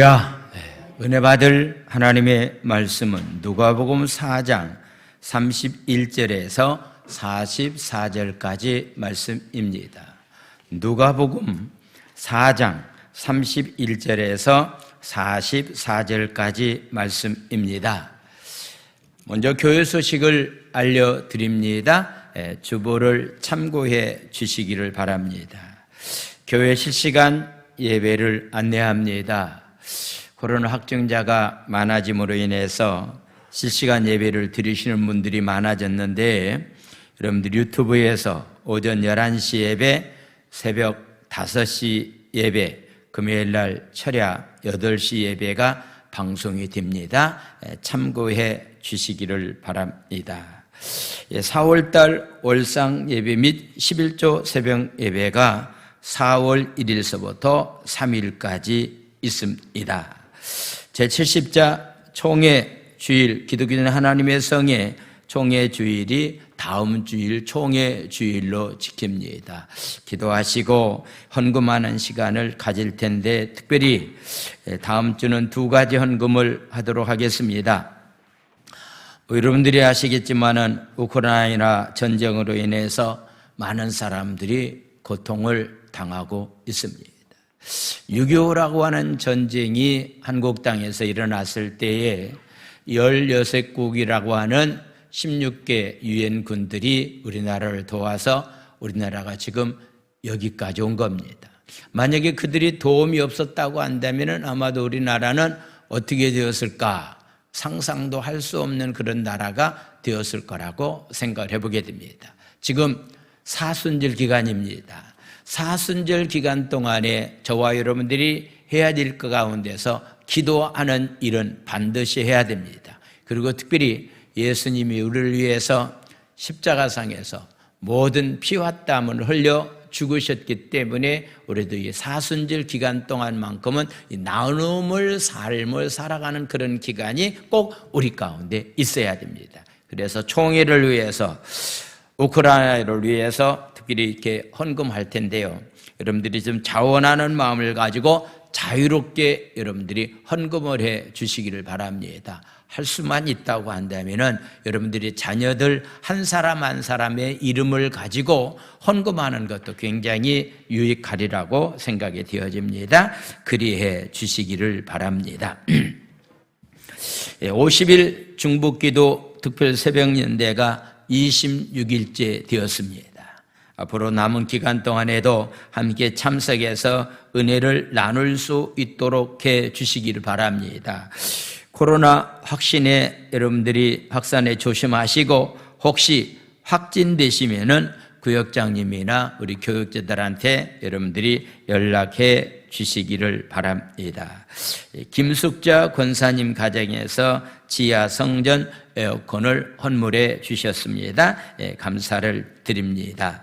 야, 은혜 받을 하나님의 말씀은 누가복음 4장 31절에서 44절까지 말씀입니다. 누가복음 4장 31절에서 44절까지 말씀입니다. 먼저 교회 소식을 알려드립니다. 주보를 참고해 주시기를 바랍니다. 교회 실시간 예배를 안내합니다. 코로나 확진자가 많아짐으로 인해서 실시간 예배를 드리시는 분들이 많아졌는데, 여러분들 유튜브에서 오전 11시 예배, 새벽 5시 예배, 금요일날 철야 8시 예배가 방송이 됩니다. 참고해 주시기를 바랍니다. 4월달 월상 예배 및 11조 새벽 예배가 4월 1일서부터 3일까지 있습니다. 제70자 총회 주일, 기독교는 하나님의 성의 총회 주일이 다음 주일 총회 주일로 지킵니다. 기도하시고 헌금하는 시간을 가질 텐데, 특별히 다음 주는 2가지 헌금을 하도록 하겠습니다. 여러분들이 아시겠지만은 우크라이나 전쟁으로 인해서 많은 사람들이 고통을 당하고 있습니다. 6.25라고 하는 전쟁이 한국 땅에서 일어났을 때에 16국이라고 하는 16개 유엔군들이 우리나라를 도와서 우리나라가 지금 여기까지 온 겁니다. 만약에 그들이 도움이 없었다고 한다면 아마도 우리나라는 어떻게 되었을까 상상도 할 수 없는 그런 나라가 되었을 거라고 생각을 해보게 됩니다. 지금 사순절 기간입니다. 사순절 기간 동안에 저와 여러분들이 해야 될 것 가운데서 기도하는 일은 반드시 해야 됩니다. 그리고 특별히 예수님이 우리를 위해서 십자가상에서 모든 피와 땀을 흘려 죽으셨기 때문에 우리도 이 사순절 기간 동안만큼은 이 나눔을 삶을 살아가는 그런 기간이 꼭 우리 가운데 있어야 됩니다. 그래서 총회를 위해서, 우크라이나를 위해서 특별히 이렇게 헌금할 텐데요, 여러분들이 좀 자원하는 마음을 가지고 자유롭게 여러분들이 헌금을 해 주시기를 바랍니다. 할 수만 있다고 한다면은 여러분들이 자녀들 한 사람 한 사람의 이름을 가지고 헌금하는 것도 굉장히 유익하리라고 생각이 되어집니다. 그리해 주시기를 바랍니다. 50일 중보기도 특별 새벽연대가 26일째 되었습니다. 앞으로 남은 기간 동안에도 함께 참석해서 은혜를 나눌 수 있도록 해 주시기를 바랍니다. 코로나 확진에 여러분들이 확산에 조심하시고, 혹시 확진되시면은 구역장님이나 우리 교육자들한테 여러분들이 연락해 주시기를 바랍니다. 김숙자 권사님 가정에서 지하 성전 에어컨을 헌물해 주셨습니다. 감사를 드립니다.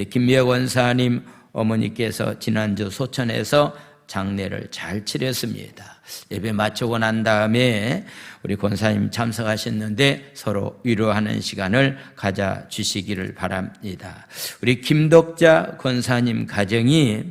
김미애 권사님 어머니께서 지난주 소천에서 장례를 잘 치렀습니다. 예배 마치고 난 다음에 우리 권사님 참석하셨는데 서로 위로하는 시간을 가져 주시기를 바랍니다. 우리 김덕자 권사님 가정이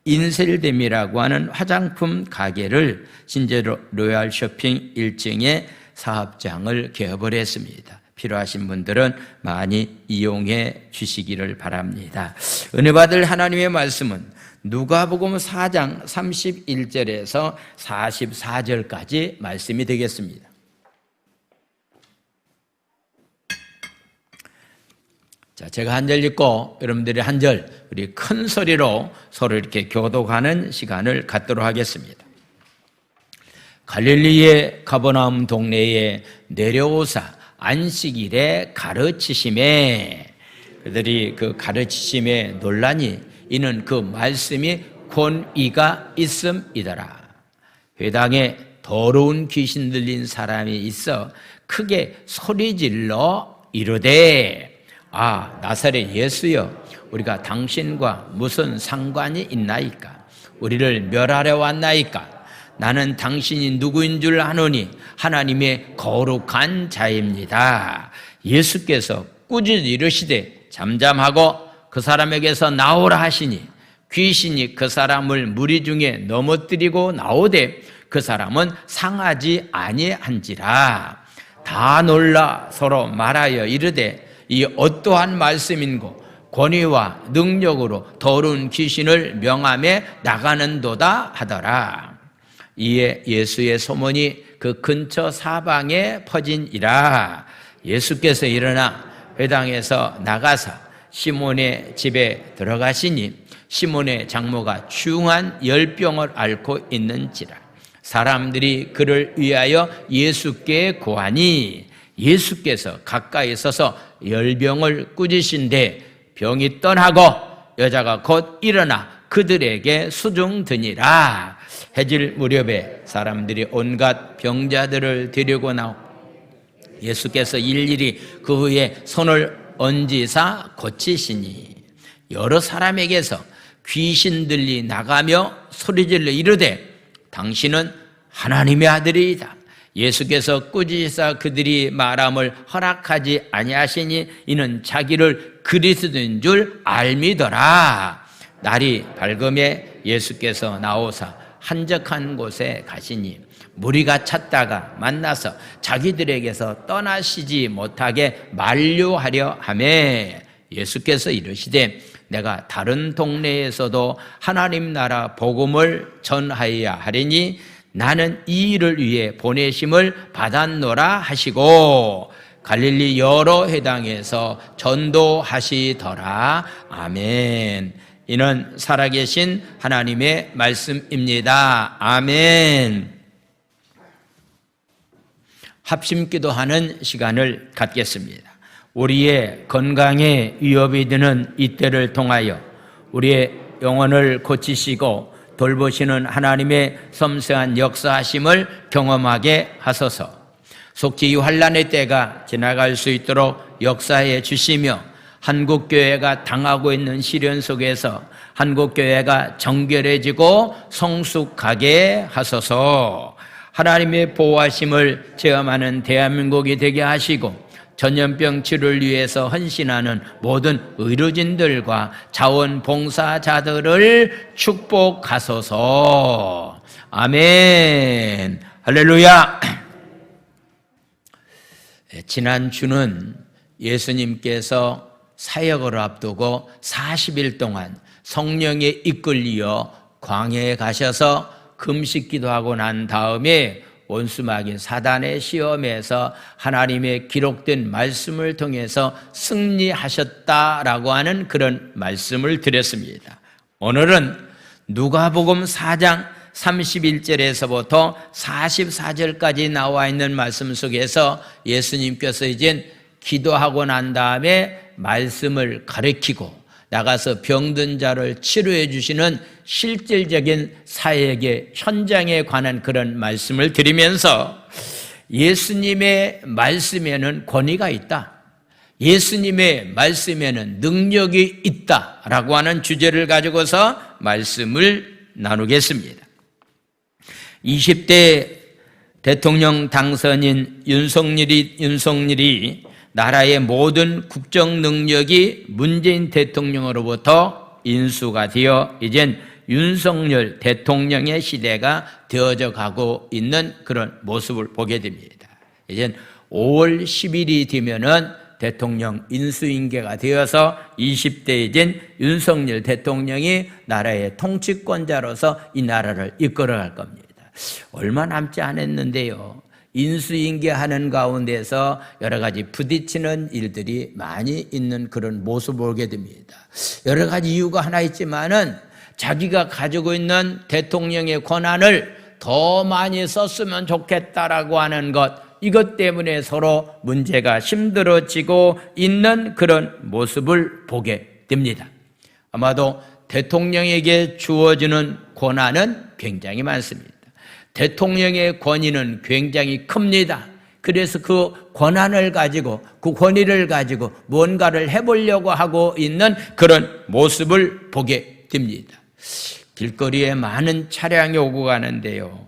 인셀댐이라고 하는 화장품 가게를 신제 로얄 쇼핑 1층에 사업장을 개업을 했습니다. 필요하신 분들은 많이 이용해 주시기를 바랍니다. 은혜 받을 하나님의 말씀은 누가복음 4장 31절에서 44절까지 말씀이 되겠습니다. 자, 제가 한 절 읽고 여러분들이 한 절 우리 큰 소리로 서로 이렇게 교독하는 시간을 갖도록 하겠습니다. 갈릴리의 가버나움 동네에 내려오사 안식일에 가르치심에, 그들이 그 가르치심에 논란이, 이는 그 말씀이 권위가 있음이더라. 회당에 더러운 귀신 들린 사람이 있어 크게 소리질러 이르되, 아, 나사렛 예수여, 우리가 당신과 무슨 상관이 있나이까? 우리를 멸하려 왔나이까? 나는 당신이 누구인 줄 아노니 하나님의 거룩한 자입니다. 예수께서 꾸짖 이르시되 잠잠하고 그 사람에게서 나오라 하시니 귀신이 그 사람을 무리 중에 넘어뜨리고 나오되 그 사람은 상하지 아니한지라. 다 놀라 서로 말하여 이르되 이 어떠한 말씀인고 권위와 능력으로 더러운 귀신을 명함에 나가는도다 하더라. 이에 예수의 소문이 그 근처 사방에 퍼진이라. 예수께서 일어나 회당에서 나가사 시몬의 집에 들어가시니 시몬의 장모가 중한 열병을 앓고 있는지라. 사람들이 그를 위하여 예수께 고하니 예수께서 가까이 서서 열병을 꾸짖으신데 병이 떠나고 여자가 곧 일어나 그들에게 수중드니라. 해질 무렵에 사람들이 온갖 병자들을 데리고 나오 예수께서 일일이 그 후에 손을 얹으사 고치시니 여러 사람에게서 귀신들이 나가며 소리질러 이르되 당신은 하나님의 아들이다. 예수께서 꾸짖으사 그들이 말함을 허락하지 아니하시니 이는 자기를 그리스도인 줄 알미더라. 날이 밝음에 예수께서 나오사 한적한 곳에 가시니 무리가 찾다가 만나서 자기들에게서 떠나시지 못하게 만류하려 하매 예수께서 이르시되 내가 다른 동네에서도 하나님 나라 복음을 전하여야 하리니 나는 이 일을 위해 보내심을 받았노라 하시고 갈릴리 여러 회당에서 전도하시더라. 아멘. 이는 살아계신 하나님의 말씀입니다. 아멘. 합심기도하는 시간을 갖겠습니다. 우리의 건강에 위협이 되는 이때를 통하여 우리의 영혼을 고치시고 돌보시는 하나님의 섬세한 역사하심을 경험하게 하소서. 속히 이 환난의 때가 지나갈 수 있도록 역사해 주시며 한국교회가 당하고 있는 시련 속에서 한국교회가 정결해지고 성숙하게 하소서. 하나님의 보호하심을 체험하는 대한민국이 되게 하시고 전염병 치료를 위해서 헌신하는 모든 의료진들과 자원봉사자들을 축복하소서. 아멘. 할렐루야. 지난주는 예수님께서 사역을 앞두고 40일 동안 성령에 이끌리어 광야에 가셔서 금식기도하고 난 다음에 원수마귀 사단의 시험에서 하나님의 기록된 말씀을 통해서 승리하셨다라고 하는 그런 말씀을 드렸습니다. 오늘은 누가복음 4장 31절에서부터 44절까지 나와 있는 말씀 속에서 예수님께서 이제 기도하고 난 다음에 말씀을 가르치고 나가서 병든 자를 치료해 주시는 실질적인 사역의 현장에 관한 그런 말씀을 드리면서 예수님의 말씀에는 권위가 있다. 예수님의 말씀에는 능력이 있다라고 하는 주제를 가지고서 말씀을 나누겠습니다. 20대 대통령 당선인 윤석열이 나라의 모든 국정 능력이 문재인 대통령으로부터 인수가 되어 이젠 윤석열 대통령의 시대가 되어져 가고 있는 그런 모습을 보게 됩니다. 이젠 5월 10일이 되면은 대통령 인수인계가 되어서 20대 이젠 윤석열 대통령이 나라의 통치권자로서 이 나라를 이끌어갈 겁니다. 얼마 남지 않았는데요. 인수인계하는 가운데서 여러 가지 부딪히는 일들이 많이 있는 그런 모습을 보게 됩니다. 여러 가지 이유가 하나 있지만은 자기가 가지고 있는 대통령의 권한을 더 많이 썼으면 좋겠다라고 하는 것, 이것 때문에 서로 문제가 힘들어지고 있는 그런 모습을 보게 됩니다. 아마도 대통령에게 주어지는 권한은 굉장히 많습니다. 대통령의 권위는 굉장히 큽니다. 그래서 그 권한을 가지고 그 권위를 가지고 뭔가를 해보려고 하고 있는 그런 모습을 보게 됩니다. 길거리에 많은 차량이 오고 가는데요.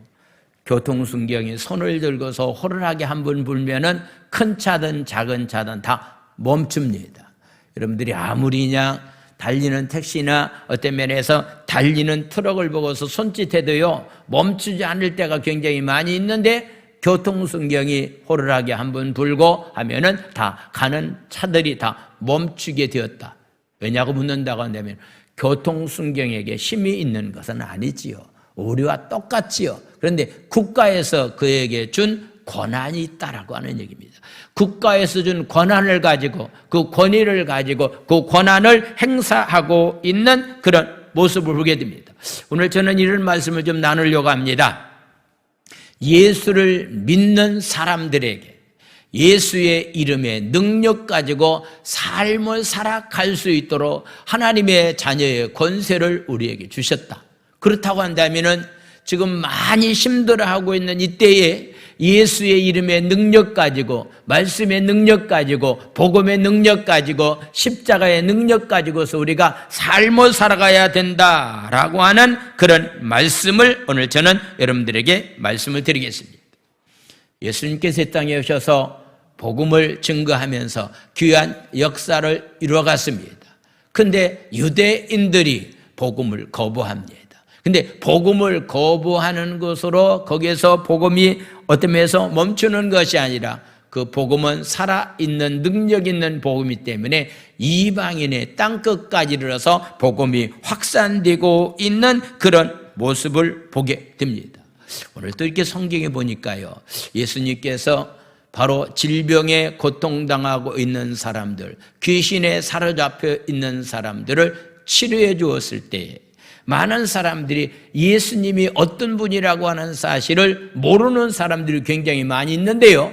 교통순경이 손을 들고서 호루라기 한 번 불면은 큰 차든 작은 차든 다 멈춥니다. 여러분들이 아무리 그냥 달리는 택시나 어떤 면에서 달리는 트럭을 보고서 손짓해도요 멈추지 않을 때가 굉장히 많이 있는데 교통순경이 호루라기 한번 불고 하면은 다 가는 차들이 다 멈추게 되었다. 왜냐고 묻는다고 한다면 교통순경에게 힘이 있는 것은 아니지요. 우리와 똑같지요. 그런데 국가에서 그에게 준 권한이 있다라고 하는 얘기입니다. 국가에서 준 권한을 가지고 그 권위를 가지고 그 권한을 행사하고 있는 그런 모습을 보게 됩니다. 오늘 저는 이런 말씀을 좀 나누려고 합니다. 예수를 믿는 사람들에게 예수의 이름의 능력 가지고 삶을 살아갈 수 있도록 하나님의 자녀의 권세를 우리에게 주셨다. 그렇다고 한다면은 지금 많이 힘들어하고 있는 이때에 예수의 이름의 능력 가지고 말씀의 능력 가지고 복음의 능력 가지고 십자가의 능력 가지고서 우리가 삶을 살아가야 된다라고 하는 그런 말씀을 오늘 저는 여러분들에게 말씀을 드리겠습니다. 예수님께서 이 땅에 오셔서 복음을 증거하면서 귀한 역사를 이루어갔습니다. 그런데 유대인들이 복음을 거부합니다. 근데 복음을 거부하는 것으로 거기에서 복음이 어떤 면에서 멈추는 것이 아니라 그 복음은 살아있는 능력 있는 복음이기 때문에 이방인의 땅끝까지 이르러서 복음이 확산되고 있는 그런 모습을 보게 됩니다. 오늘 또 이렇게 성경에 보니까요, 예수님께서 바로 질병에 고통당하고 있는 사람들, 귀신에 사로잡혀 있는 사람들을 치료해 주었을 때에 많은 사람들이 예수님이 어떤 분이라고 하는 사실을 모르는 사람들이 굉장히 많이 있는데요,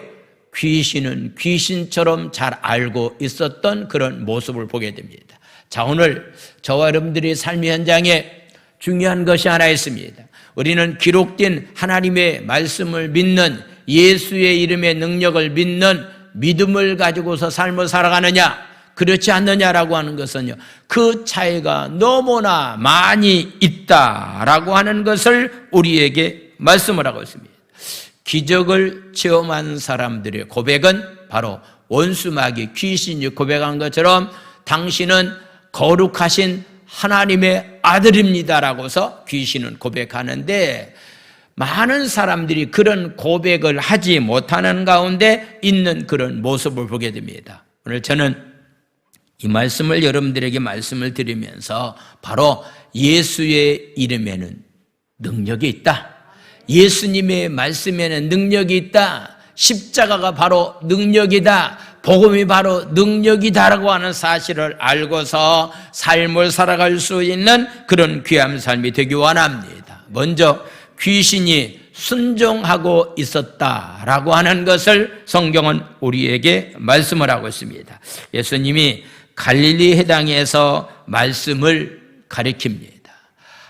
귀신은 귀신처럼 잘 알고 있었던 그런 모습을 보게 됩니다. 자, 오늘 저와 여러분들의 삶의 현장에 중요한 것이 하나 있습니다. 우리는 기록된 하나님의 말씀을 믿는 예수의 이름의 능력을 믿는 믿음을 가지고서 삶을 살아가느냐 그렇지 않느냐라고 하는 것은요, 그 차이가 너무나 많이 있다라고 하는 것을 우리에게 말씀을 하고 있습니다. 기적을 체험한 사람들의 고백은 바로 원수마귀 귀신이 고백한 것처럼 당신은 거룩하신 하나님의 아들입니다라고서 귀신은 고백하는데, 많은 사람들이 그런 고백을 하지 못하는 가운데 있는 그런 모습을 보게 됩니다. 오늘 저는 이 말씀을 여러분들에게 말씀을 드리면서 바로 예수의 이름에는 능력이 있다, 예수님의 말씀에는 능력이 있다, 십자가가 바로 능력이다, 복음이 바로 능력이다라고 하는 사실을 알고서 삶을 살아갈 수 있는 그런 귀한 삶이 되기 원합니다. 먼저 귀신이 순종하고 있었다라고 하는 것을 성경은 우리에게 말씀을 하고 있습니다. 예수님이 갈릴리 해당에서 말씀을 가리킵니다.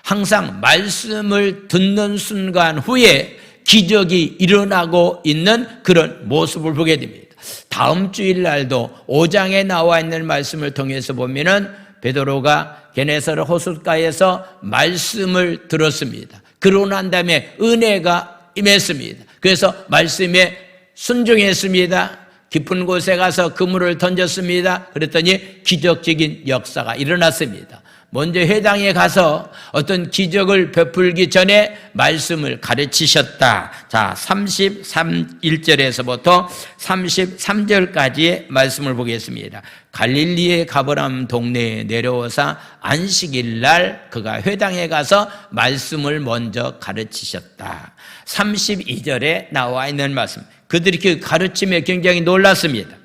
항상 말씀을 듣는 순간 후에 기적이 일어나고 있는 그런 모습을 보게 됩니다. 다음 주일 날도 5장에 나와 있는 말씀을 통해서 보면은 베드로가 게네사렛 호숫가에서 말씀을 들었습니다. 그러고 난 다음에 은혜가 임했습니다. 그래서 말씀에 순종했습니다. 깊은 곳에 가서 그물을 던졌습니다. 그랬더니 기적적인 역사가 일어났습니다. 먼저 회당에 가서 어떤 기적을 베풀기 전에 말씀을 가르치셨다. 자, 1절에서부터 33절까지의 말씀을 보겠습니다. 갈릴리의 가버나움 동네에 내려오사 안식일 날 그가 회당에 가서 말씀을 먼저 가르치셨다. 32절에 나와 있는 말씀, 그들이 그 가르침에 굉장히 놀랐습니다.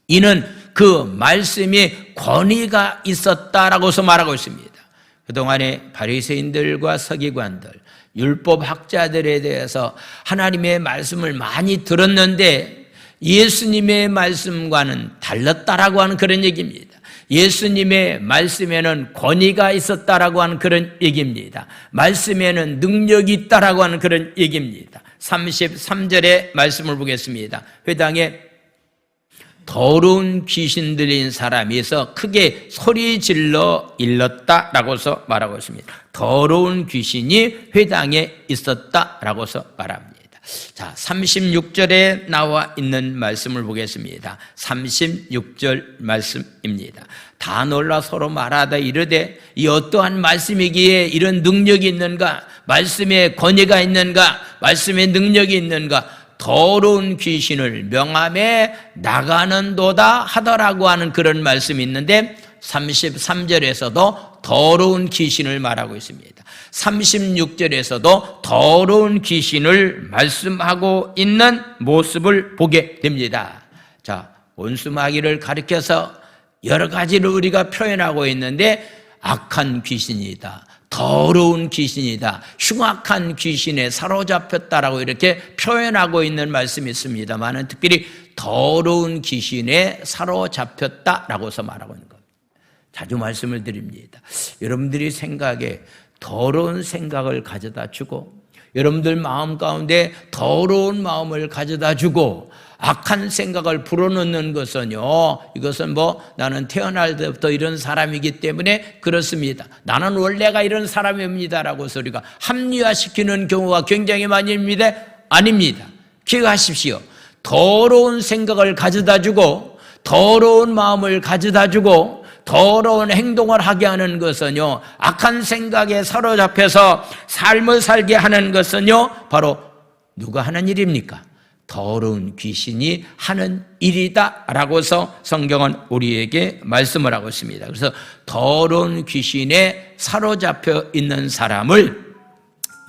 이는 그 말씀이 권위가 있었다라고서 말하고 있습니다. 그동안에 바리새인들과 서기관들, 율법학자들에 대해서 하나님의 말씀을 많이 들었는데 예수님의 말씀과는 달랐다라고 하는 그런 얘기입니다. 예수님의 말씀에는 권위가 있었다라고 하는 그런 얘기입니다. 말씀에는 능력이 있다라고 하는 그런 얘기입니다. 33절의 말씀을 보겠습니다. 회당에 더러운 귀신 들린 사람이 있어 크게 소리 질러 일렀다라고서 말하고 있습니다. 더러운 귀신이 회당에 있었다라고서 말합니다. 자, 36절에 나와 있는 말씀을 보겠습니다. 36절 말씀입니다. 다 놀라 서로 말하다 이르되 이 어떠한 말씀이기에 이런 능력이 있는가? 말씀에 권위가 있는가? 말씀에 능력이 있는가? 더러운 귀신을 명함에 나가는도다 하더라고 하는 그런 말씀이 있는데 33절에서도 더러운 귀신을 말하고 있습니다. 36절에서도 더러운 귀신을 말씀하고 있는 모습을 보게 됩니다. 자, 원수마귀를 가리켜서 여러 가지를 우리가 표현하고 있는데 악한 귀신이다, 더러운 귀신이다, 흉악한 귀신에 사로잡혔다라고 이렇게 표현하고 있는 말씀이 있습니다만 특별히 더러운 귀신에 사로잡혔다라고서 말하고 있는 겁니다. 자주 말씀을 드립니다. 여러분들이 생각에 더러운 생각을 가져다 주고 여러분들 마음 가운데 더러운 마음을 가져다 주고 악한 생각을 불어넣는 것은요, 이것은 나는 태어날 때부터 이런 사람이기 때문에 그렇습니다, 나는 원래가 이런 사람입니다라고 소리가 합리화시키는 경우가 굉장히 많이 있습니다. 아닙니다. 기억하십시오. 더러운 생각을 가져다 주고 더러운 마음을 가져다 주고 더러운 행동을 하게 하는 것은요, 악한 생각에 사로잡혀서 삶을 살게 하는 것은요, 바로 누가 하는 일입니까? 더러운 귀신이 하는 일이다라고서 성경은 우리에게 말씀을 하고 있습니다. 그래서 더러운 귀신에 사로잡혀 있는 사람을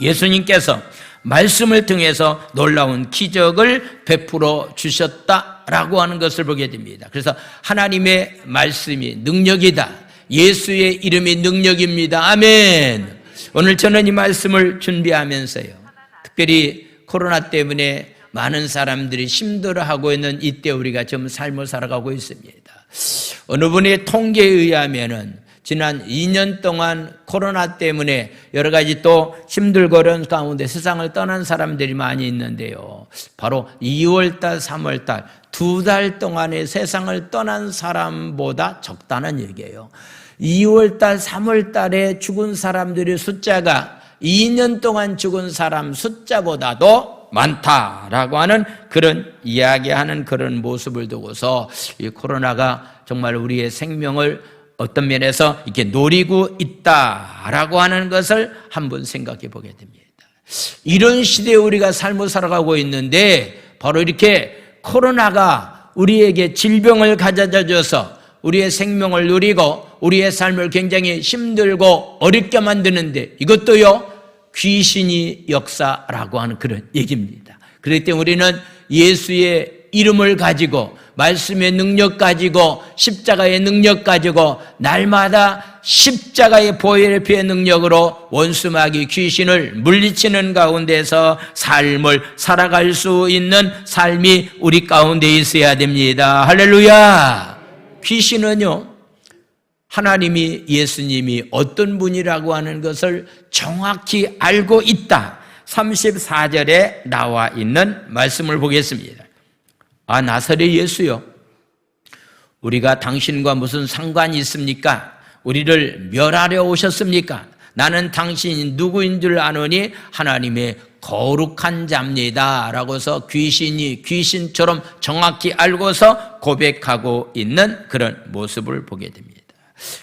예수님께서 말씀을 통해서 놀라운 기적을 베풀어 주셨다라고 하는 것을 보게 됩니다. 그래서 하나님의 말씀이 능력이다, 예수의 이름이 능력입니다. 아멘. 오늘 저는 이 말씀을 준비하면서요, 특별히 코로나 때문에 많은 사람들이 힘들어하고 있는 이때 우리가 좀 삶을 살아가고 있습니다. 어느 분의 통계에 의하면은 지난 2년 동안 코로나 때문에 여러 가지 또 힘들고 어려운 가운데 세상을 떠난 사람들이 많이 있는데요, 바로 2월달, 3월달 2달 동안에 세상을 떠난 사람보다 적다는 얘기예요. 2월달, 3월달에 죽은 사람들의 숫자가 2년 동안 죽은 사람 숫자보다도 많다라고 하는 그런 이야기하는 그런 모습을 두고서 이 코로나가 정말 우리의 생명을 어떤 면에서 이렇게 노리고 있다라고 하는 것을 한번 생각해 보게 됩니다. 이런 시대에 우리가 삶을 살아가고 있는데 바로 이렇게 코로나가 우리에게 질병을 가져다 줘서 우리의 생명을 누리고 우리의 삶을 굉장히 힘들고 어렵게 만드는데 이것도요, 귀신이 역사라고 하는 그런 얘기입니다. 그렇기 때문에 우리는 예수의 이름을 가지고 말씀의 능력 가지고 십자가의 능력 가지고 날마다 십자가의 보혈의 능력으로 원수마귀 귀신을 물리치는 가운데서 삶을 살아갈 수 있는 삶이 우리 가운데 있어야 됩니다. 할렐루야. 귀신은요, 하나님이, 예수님이 어떤 분이라고 하는 것을 정확히 알고 있다. 34절에 나와 있는 말씀을 보겠습니다. 아, 나사렛 예수요, 우리가 당신과 무슨 상관이 있습니까? 우리를 멸하려 오셨습니까? 나는 당신이 누구인 줄 아노니 하나님의 거룩한 자입니다 라고서 귀신이 귀신처럼 정확히 알고서 고백하고 있는 그런 모습을 보게 됩니다.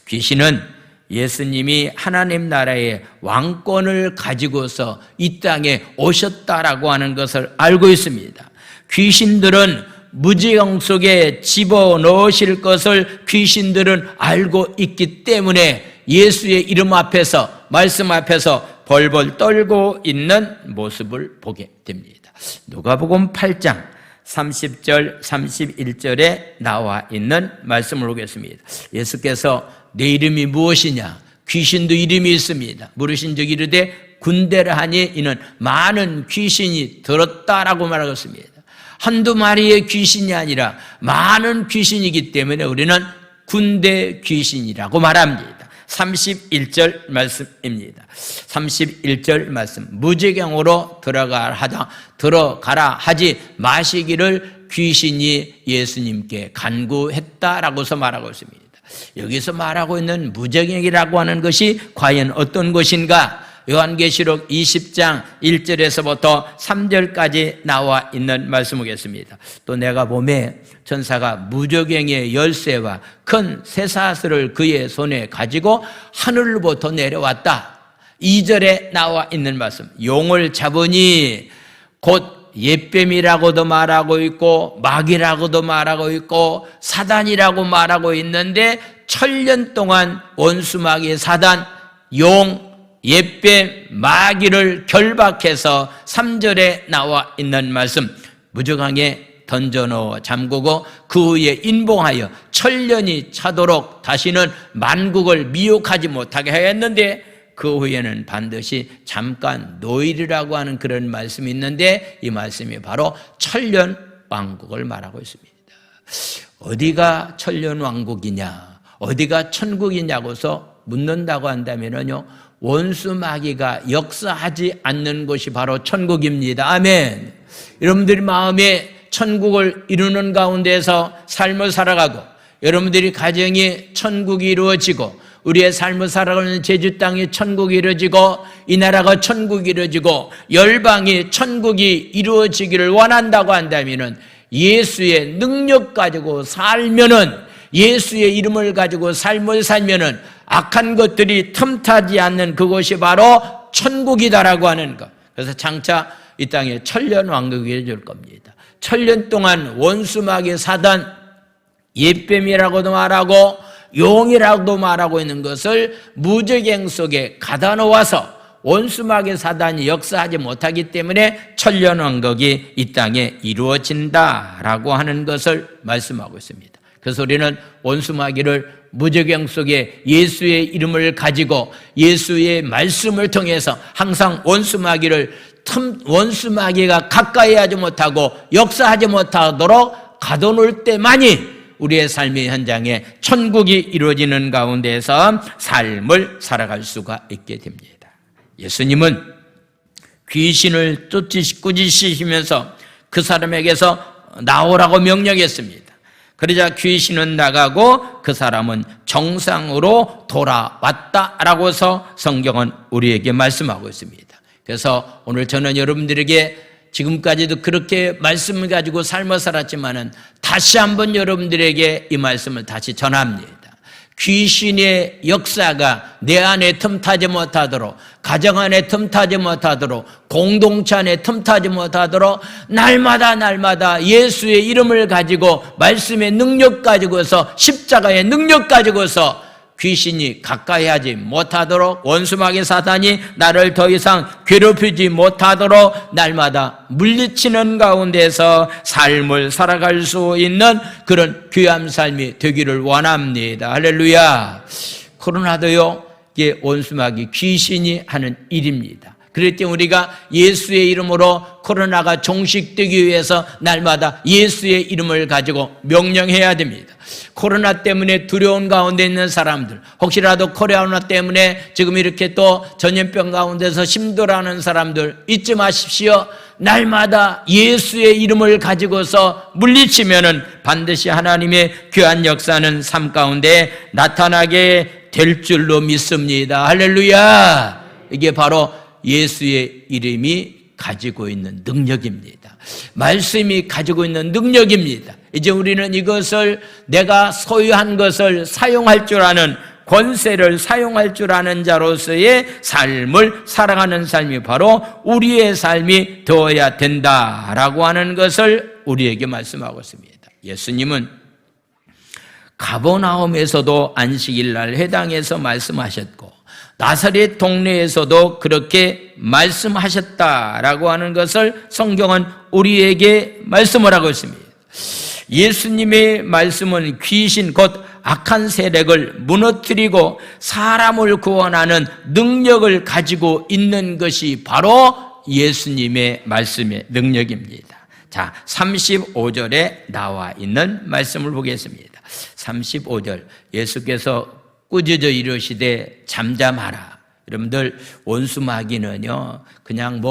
귀신은 예수님이 하나님 나라의 왕권을 가지고서 이 땅에 오셨다라고 하는 것을 알고 있습니다. 귀신들은 무지영 속에 집어넣으실 것을 귀신들은 알고 있기 때문에 예수의 이름 앞에서, 말씀 앞에서 벌벌 떨고 있는 모습을 보게 됩니다. 누가복음 8장 30절 31절에 나와 있는 말씀을 보겠습니다. 예수께서 내 이름이 무엇이냐? 귀신도 이름이 있습니다. 물으신 적 이르되 군대라 하니 이는 많은 귀신이 들었다라고 말하고 있습니다. 한두 마리의 귀신이 아니라 많은 귀신이기 때문에 우리는 군대 귀신이라고 말합니다. 31절 말씀입니다. 31절 말씀. 무지경으로 들어가라 하지 마시기를 귀신이 예수님께 간구했다라고서 말하고 있습니다. 여기서 말하고 있는 무지경이라고 하는 것이 과연 어떤 것인가? 요한계시록 20장 1절에서부터 3절까지 나와 있는 말씀이겠습니다. 또 내가 보매 천사가 무저갱의 열쇠와 큰 쇠사슬을 그의 손에 가지고 하늘로부터 내려왔다. 2절에 나와 있는 말씀, 용을 잡으니 곧 옛뱀이라고도 말하고 있고 마귀라고도 말하고 있고 사단이라고 말하고 있는데, 천년 동안 원수마귀 사단, 용, 옛뱀, 마귀를 결박해서 3절에 나와 있는 말씀, 무저강에 던져놓아 잠그고 그 후에 인봉하여 천년이 차도록 다시는 만국을 미혹하지 못하게 하였는데, 그 후에는 반드시 잠깐 노일이라고 하는 그런 말씀이 있는데, 이 말씀이 바로 천년 왕국을 말하고 있습니다. 어디가 천년 왕국이냐, 어디가 천국이냐고서 묻는다고 한다면요, 원수 마귀가 역사하지 않는 곳이 바로 천국입니다. 아멘. 여러분들이 마음에 천국을 이루는 가운데서 삶을 살아가고, 여러분들이 가정이 천국이 이루어지고, 우리의 삶을 살아가는 제주 땅이 천국이 이루어지고, 이 나라가 천국이 이루어지고, 열방이 천국이 이루어지기를 원한다고 한다면은, 예수의 능력 가지고 살면은, 예수의 이름을 가지고 삶을 살면은 악한 것들이 틈타지 않는 그곳이 바로 천국이다라고 하는 것. 그래서 장차 이 땅에 천년 왕국이 이루어질 겁니다. 천년 동안 원수마귀 사단, 옛뱀이라고도 말하고 용이라고도 말하고 있는 것을 무저갱 속에 가다 놓아서 원수마귀 사단이 역사하지 못하기 때문에 천년 왕국이 이 땅에 이루어진다라고 하는 것을 말씀하고 있습니다. 그래서 우리는 원수마귀를 무저갱 속에 예수의 이름을 가지고 예수의 말씀을 통해서 항상 원수마귀가 가까이 하지 못하고 역사하지 못하도록 가둬놓을 때만이 우리의 삶의 현장에 천국이 이루어지는 가운데서 삶을 살아갈 수가 있게 됩니다. 예수님은 귀신을 꾸짖으시면서 그 사람에게서 나오라고 명령했습니다. 그러자 귀신은 나가고 그 사람은 정상으로 돌아왔다라고서 성경은 우리에게 말씀하고 있습니다. 그래서 오늘 저는 여러분들에게 지금까지도 그렇게 말씀을 가지고 삶을 살았지만은 다시 한번 여러분들에게 이 말씀을 다시 전합니다. 귀신의 역사가 내 안에 틈타지 못하도록, 가정 안에 틈타지 못하도록, 공동체 안에 틈타지 못하도록 날마다 예수의 이름을 가지고 말씀의 능력 가지고서, 십자가의 능력 가지고서 귀신이 가까이 하지 못하도록, 원수마귀 사단이 나를 더 이상 괴롭히지 못하도록 날마다 물리치는 가운데서 삶을 살아갈 수 있는 그런 귀한 삶이 되기를 원합니다. 할렐루야. 코로나도요, 이게 원수마귀 귀신이 하는 일입니다. 그렇기 때문에 우리가 예수의 이름으로 코로나가 종식되기 위해서 날마다 예수의 이름을 가지고 명령해야 됩니다. 코로나 때문에 두려운 가운데 있는 사람들, 혹시라도 코로나 때문에 지금 이렇게 또 전염병 가운데서 힘들어하는 사람들 잊지 마십시오. 날마다 예수의 이름을 가지고서 물리치면은 반드시 하나님의 귀한 역사는 삶 가운데 나타나게 될 줄로 믿습니다. 할렐루야. 이게 바로 예수의 이름이 가지고 있는 능력입니다. 말씀이 가지고 있는 능력입니다. 이제 우리는 이것을 내가 소유한 것을 사용할 줄 아는, 권세를 사용할 줄 아는 자로서의 삶을 살아가는 삶이 바로 우리의 삶이 되어야 된다라고 하는 것을 우리에게 말씀하고 있습니다. 예수님은 가버나움에서도 안식일날 회당에서 말씀하셨고 나사렛 동네에서도 그렇게 말씀하셨다라고 하는 것을 성경은 우리에게 말씀을 하고 있습니다. 예수님의 말씀은 귀신 곧 악한 세력을 무너뜨리고 사람을 구원하는 능력을 가지고 있는 것이 바로 예수님의 말씀의 능력입니다. 자, 35절에 나와 있는 말씀을 보겠습니다. 35절, 예수께서 꾸짖어 이르시되 잠잠하라. 여러분들, 원수마귀는요 그냥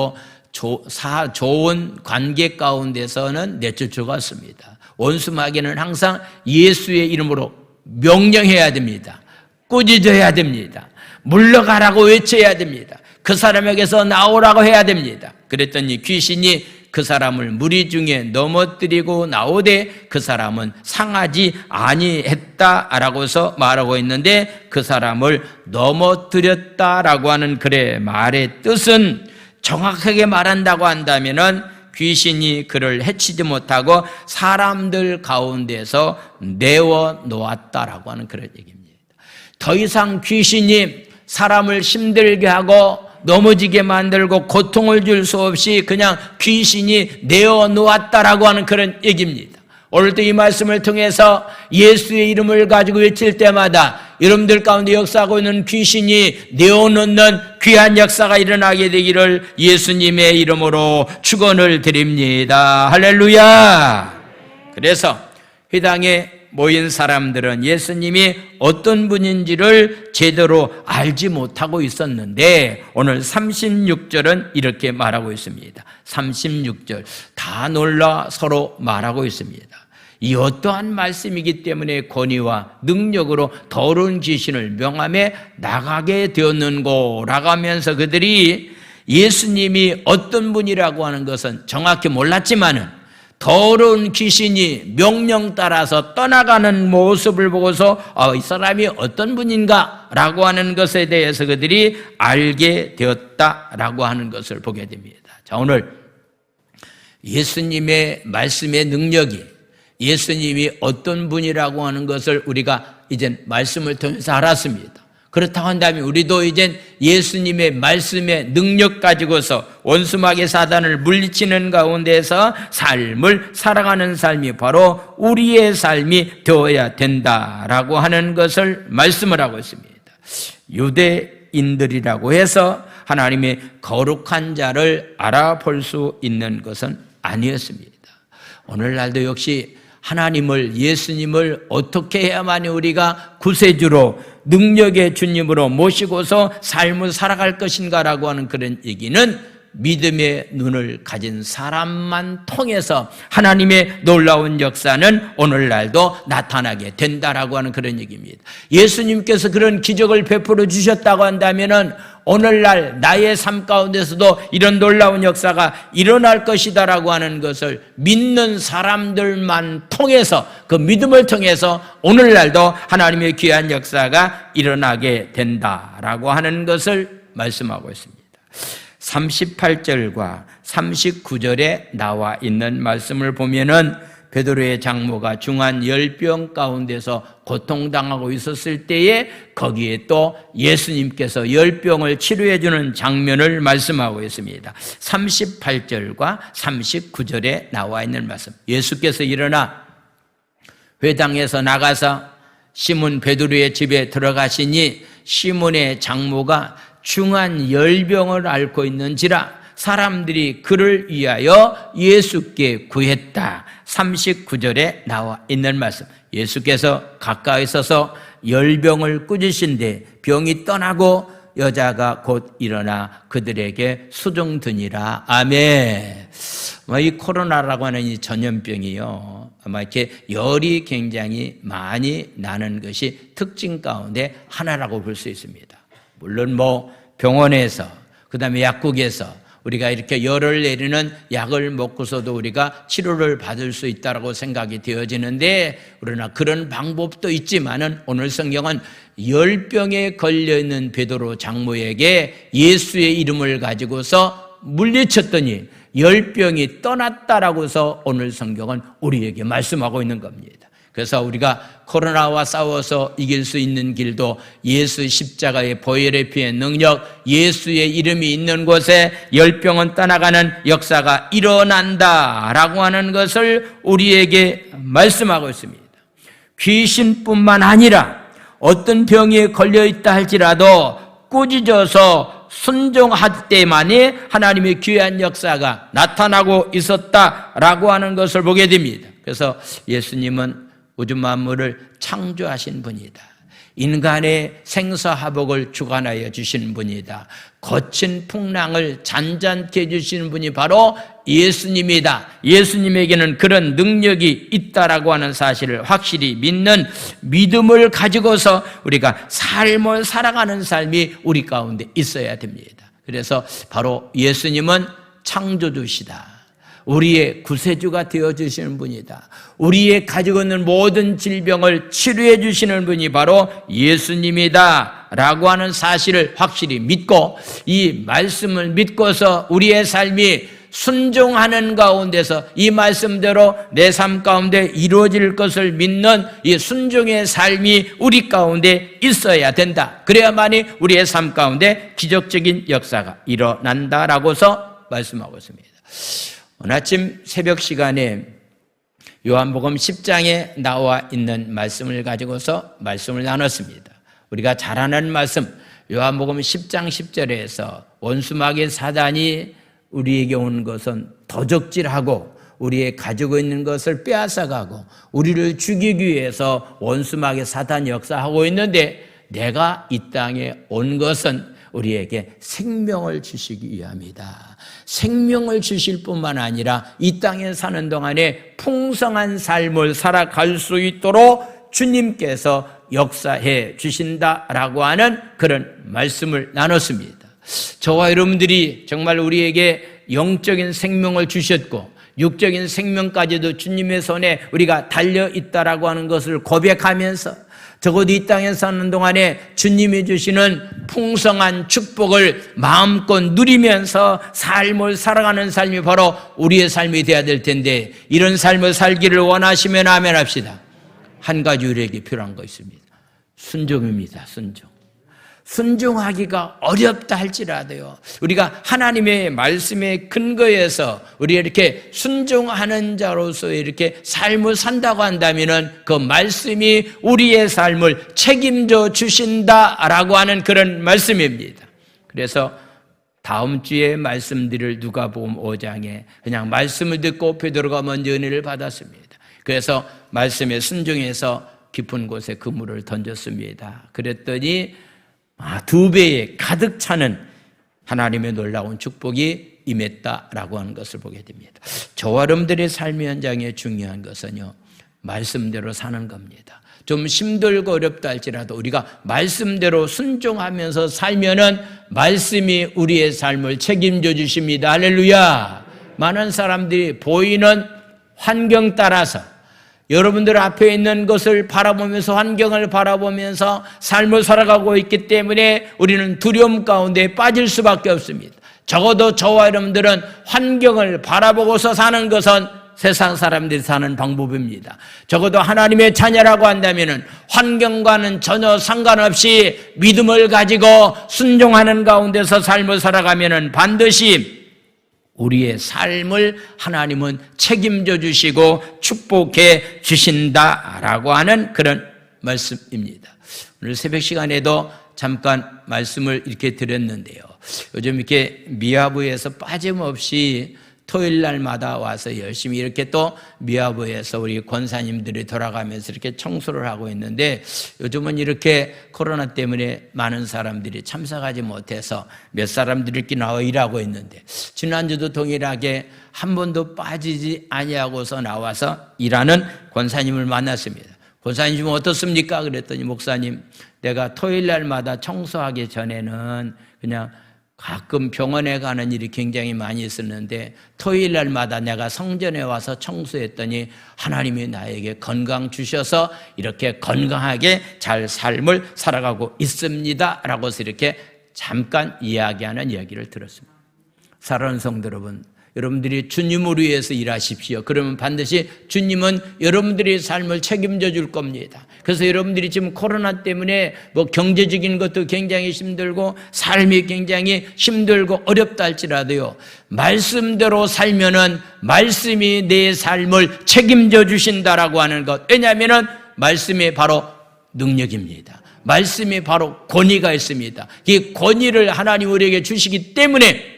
좋은 관계 가운데서는 내쫓을 습니다. 원수마귀는 항상 예수의 이름으로 명령해야 됩니다. 꾸짖어야 됩니다. 물러가라고 외쳐야 됩니다. 그 사람에게서 나오라고 해야 됩니다. 그랬더니 귀신이 그 사람을 무리 중에 넘어뜨리고 나오되 그 사람은 상하지 아니했다라고서 말하고 있는데, 그 사람을 넘어뜨렸다라고 하는 글의 말의 뜻은 정확하게 말한다고 한다면은 귀신이 그를 해치지 못하고 사람들 가운데서 내어 놓았다라고 하는 그런 얘기입니다. 더 이상 귀신이 사람을 힘들게 하고 넘어지게 만들고 고통을 줄 수 없이 그냥 귀신이 내어 놓았다라고 하는 그런 얘기입니다. 오늘도 이 말씀을 통해서 예수의 이름을 가지고 외칠 때마다 여러분들 가운데 역사하고 있는 귀신이 내어놓는 귀한 역사가 일어나게 되기를 예수님의 이름으로 축원을 드립니다. 할렐루야. 그래서 회당에 모인 사람들은 예수님이 어떤 분인지를 제대로 알지 못하고 있었는데, 오늘 36절은 이렇게 말하고 있습니다. 36절 다 놀라 서로 말하고 있습니다. 이 어떠한 말씀이기 때문에 권위와 능력으로 더러운 귀신을 명함에 나가게 되었는고 라고 하면서 그들이 예수님이 어떤 분이라고 하는 것은 정확히 몰랐지만은 더러운 귀신이 명령 따라서 떠나가는 모습을 보고서 이 사람이 어떤 분인가 라고 하는 것에 대해서 그들이 알게 되었다라고 하는 것을 보게 됩니다. 자, 오늘 예수님의 말씀의 능력이, 예수님이 어떤 분이라고 하는 것을 우리가 이제 말씀을 통해서 알았습니다. 그렇다고 한다면 우리도 이제 예수님의 말씀의 능력 가지고서 원수마귀 사단을 물리치는 가운데서 삶을 살아가는 삶이 바로 우리의 삶이 되어야 된다라고 하는 것을 말씀을 하고 있습니다. 유대인들이라고 해서 하나님의 거룩한 자를 알아볼 수 있는 것은 아니었습니다. 오늘날도 역시 하나님을, 예수님을 어떻게 해야만이 우리가 구세주로 능력의 주님으로 모시고서 삶을 살아갈 것인가라고 하는 그런 얘기는 믿음의 눈을 가진 사람만 통해서 하나님의 놀라운 역사는 오늘날도 나타나게 된다라고 하는 그런 얘기입니다. 예수님께서 그런 기적을 베풀어 주셨다고 한다면은 오늘날 나의 삶 가운데서도 이런 놀라운 역사가 일어날 것이다라고 하는 것을 믿는 사람들만 통해서, 그 믿음을 통해서 오늘날도 하나님의 귀한 역사가 일어나게 된다라고 하는 것을 말씀하고 있습니다. 38절과 39절에 나와 있는 말씀을 보면은 베드로의 장모가 중한 열병 가운데서 고통당하고 있었을 때에 거기에 또 예수님께서 열병을 치료해 주는 장면을 말씀하고 있습니다. 38절과 39절에 나와 있는 말씀. 예수께서 일어나 회당에서 나가서 시몬 베드로의 집에 들어가시니 시몬의 장모가 중한 열병을 앓고 있는지라 사람들이 그를 위하여 예수께 구했다. 39절에 나와 있는 말씀. 예수께서 가까이 서서 열병을 꾸짖으신데 병이 떠나고 여자가 곧 일어나 그들에게 수종드니라. 아멘. 이 코로나라고 하는 이 전염병이요, 아마 이렇게 열이 굉장히 많이 나는 것이 특징 가운데 하나라고 볼 수 있습니다. 물론 병원에서, 그 다음에 약국에서 우리가 이렇게 열을 내리는 약을 먹고서도 우리가 치료를 받을 수 있다고 생각이 되어지는데, 그러나 그런 방법도 있지만은 오늘 성경은 열병에 걸려있는 베드로 장모에게 예수의 이름을 가지고서 물리쳤더니 열병이 떠났다라고서 오늘 성경은 우리에게 말씀하고 있는 겁니다. 그래서 우리가 코로나와 싸워서 이길 수 있는 길도 예수 십자가의 보혈의 피의 능력, 예수의 이름이 있는 곳에 열병은 떠나가는 역사가 일어난다라고 하는 것을 우리에게 말씀하고 있습니다. 귀신뿐만 아니라 어떤 병에 걸려있다 할지라도 꾸짖어서 순종할 때만이 하나님의 귀한 역사가 나타나고 있었다라고 하는 것을 보게 됩니다. 그래서 예수님은 우주 만물을 창조하신 분이다. 인간의 생사화복을 주관하여 주신 분이다. 거친 풍랑을 잔잔케 해주시는 분이 바로 예수님이다. 예수님에게는 그런 능력이 있다라고 하는 사실을 확실히 믿는 믿음을 가지고서 우리가 삶을 살아가는 삶이 우리 가운데 있어야 됩니다. 그래서 바로 예수님은 창조주시다. 우리의 구세주가 되어주시는 분이다. 우리의 가지고 있는 모든 질병을 치료해 주시는 분이 바로 예수님이다 라고 하는 사실을 확실히 믿고, 이 말씀을 믿고서 우리의 삶이 순종하는 가운데서 이 말씀대로 내 삶 가운데 이루어질 것을 믿는 이 순종의 삶이 우리 가운데 있어야 된다. 그래야만이 우리의 삶 가운데 기적적인 역사가 일어난다라고서 말씀하고 있습니다. 오늘 아침 새벽 시간에 요한복음 10장에 나와 있는 말씀을 가지고서 말씀을 나눴습니다. 우리가 잘 아는 말씀, 요한복음 10장 10절에서 원수마귀 사단이 우리에게 온 것은 도적질하고 우리의 가지고 있는 것을 빼앗아가고 우리를 죽이기 위해서 원수마귀 사단이 역사하고 있는데, 내가 이 땅에 온 것은 우리에게 생명을 주시기 위함이다. 생명을 주실 뿐만 아니라 이 땅에 사는 동안에 풍성한 삶을 살아갈 수 있도록 주님께서 역사해 주신다라고 하는 그런 말씀을 나눴습니다. 저와 여러분들이 정말 우리에게 영적인 생명을 주셨고 육적인 생명까지도 주님의 손에 우리가 달려있다라고 하는 것을 고백하면서, 적어도 이 땅에 사는 동안에 주님이 주시는 풍성한 축복을 마음껏 누리면서 삶을 살아가는 삶이 바로 우리의 삶이 되어야 될 텐데, 이런 삶을 살기를 원하시면 아멘 합시다. 한 가지 우리에게 필요한 거 있습니다. 순종입니다. 순종하기가 어렵다 할지라도요, 우리가 하나님의 말씀의 근거에서 우리가 이렇게 순종하는 자로서 이렇게 삶을 산다고 한다면은 그 말씀이 우리의 삶을 책임져 주신다라고 하는 그런 말씀입니다. 그래서 다음 주에 말씀드릴 누가복음 5장에 그냥 말씀을 듣고 베드로가 먼저 은혜를 받았습니다. 그래서 말씀에 순종해서 깊은 곳에 그물을 던졌습니다. 그랬더니 2배에 가득 차는 하나님의 놀라운 축복이 임했다라고 하는 것을 보게 됩니다. 저와 여러분들의 삶의 현장에 중요한 것은요, 말씀대로 사는 겁니다. 좀 힘들고 어렵다 할지라도 우리가 말씀대로 순종하면서 살면은 말씀이 우리의 삶을 책임져 주십니다. 할렐루야. 많은 사람들이 보이는 환경 따라서, 여러분들 앞에 있는 것을 바라보면서, 환경을 바라보면서 삶을 살아가고 있기 때문에 우리는 두려움 가운데 빠질 수밖에 없습니다. 적어도 저와 여러분들은 환경을 바라보고서 사는 것은 세상 사람들이 사는 방법입니다. 적어도 하나님의 자녀라고 한다면 환경과는 전혀 상관없이 믿음을 가지고 순종하는 가운데서 삶을 살아가면 반드시 우리의 삶을 하나님은 책임져 주시고 축복해 주신다라고 하는 그런 말씀입니다. 오늘 새벽 시간에도 잠깐 말씀을 이렇게 드렸는데요, 요즘 이렇게 미아부에서 빠짐없이 토요일 날마다 와서 열심히 이렇게 또 미아부에서 우리 권사님들이 돌아가면서 이렇게 청소를 하고 있는데, 요즘은 이렇게 코로나 때문에 많은 사람들이 참석하지 못해서 몇 사람들이 이렇게 나와 일하고 있는데, 지난주도 동일하게 한 번도 빠지지 아니하고서 나와서 일하는 권사님을 만났습니다. 권사님 좀 어떻습니까? 그랬더니, 목사님, 내가 토요일 날마다 청소하기 전에는 그냥 가끔 병원에 가는 일이 굉장히 많이 있었는데, 토요일 날마다 내가 성전에 와서 청소했더니 하나님이 나에게 건강 주셔서 이렇게 건강하게 잘 삶을 살아가고 있습니다 라고서 이렇게 잠깐 이야기하는 이야기를 들었습니다. 사랑하는 성도 여러분, 여러분들이 주님을 위해서 일하십시오. 그러면 반드시 주님은 여러분들의 삶을 책임져 줄 겁니다. 그래서 여러분들이 지금 코로나 때문에 뭐 경제적인 것도 굉장히 힘들고 삶이 굉장히 힘들고 어렵다 할지라도요, 말씀대로 살면은 말씀이 내 삶을 책임져 주신다라고 하는 것. 왜냐하면은 말씀이 바로 능력입니다. 말씀이 바로 권위가 있습니다. 이 권위를 하나님 우리에게 주시기 때문에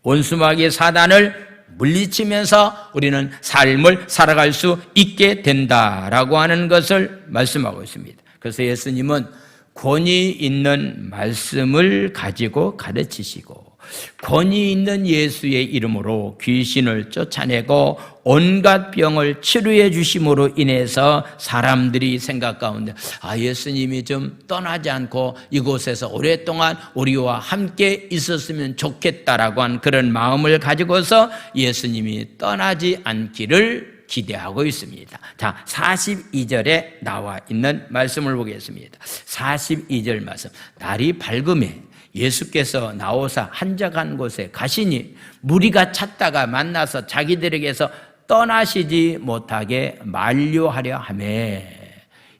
원수마귀의 사단을 물리치면서 우리는 삶을 살아갈 수 있게 된다라고 하는 것을 말씀하고 있습니다. 그래서 예수님은 권위 있는 말씀을 가지고 가르치시고, 권위 있는 예수의 이름으로 귀신을 쫓아내고 온갖 병을 치료해 주심으로 인해서 사람들이 생각 가운데 예수님이 좀 떠나지 않고 이곳에서 오랫동안 우리와 함께 있었으면 좋겠다라고 한 그런 마음을 가지고서 예수님이 떠나지 않기를 기대하고 있습니다. 자, 42절에 나와 있는 말씀을 보겠습니다. 42절 말씀. 날이 밝음에 예수께서 나오사 한적한 곳에 가시니 무리가 찾다가 만나서 자기들에게서 떠나시지 못하게 만류하려 하매.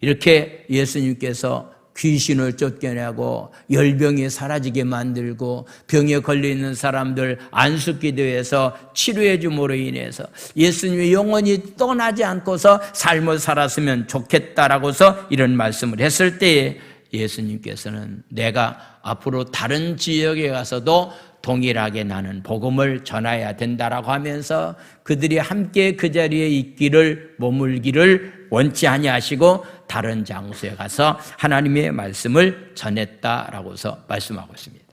이렇게 예수님께서 귀신을 쫓겨내고 열병이 사라지게 만들고 병에 걸려있는 사람들 안수기도해서 치료해 줌으로 인해서 예수님이 영원히 떠나지 않고서 삶을 살았으면 좋겠다라고서 이런 말씀을 했을 때에 예수님께서는 내가 앞으로 다른 지역에 가서도 동일하게 나는 복음을 전해야 된다라고 하면서 그들이 함께 그 자리에 있기를 머물기를 원치 아니하시고 다른 장소에 가서 하나님의 말씀을 전했다라고서 말씀하고 있습니다.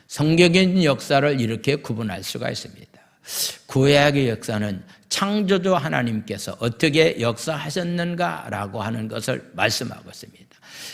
성경의 역사를 이렇게 구분할 수가 있습니다. 구약의 역사는 창조주 하나님께서 어떻게 역사하셨는가라고 하는 것을 말씀하고 있습니다.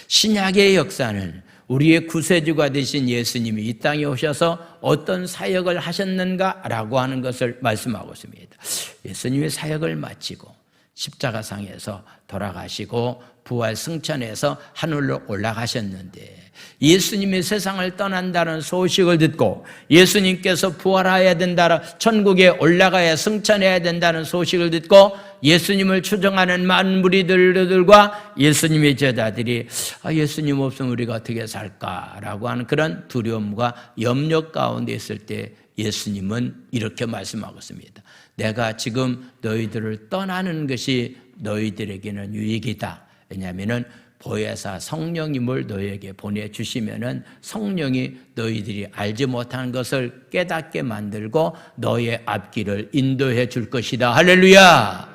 신약의 역사는 우리의 구세주가 되신 예수님이 이 땅에 오셔서 어떤 사역을 하셨는가라고 하는 것을 말씀하고 있습니다. 예수님이 사역을 마치고 십자가상에서 돌아가시고 부활 승천해서 하늘로 올라가셨는데 예수님이 세상을 떠난다는 소식을 듣고 예수님께서 부활해야 된다, 천국에 올라가야 승천해야 된다는 소식을 듣고 예수님을 추종하는 많은 무리들과 예수님의 제자들이 예수님 없으면 우리가 어떻게 살까라고 하는 그런 두려움과 염려 가운데 있을 때 예수님은 이렇게 말씀하고 있습니다. 내가 지금 너희들을 떠나는 것이 너희들에게는 유익이다. 왜냐하면 보혜사 성령님을 너희에게 보내주시면은 성령이 너희들이 알지 못한 것을 깨닫게 만들고 너의 앞길을 인도해 줄 것이다. 할렐루야.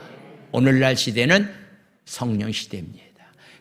오늘날 시대는 성령 시대입니다.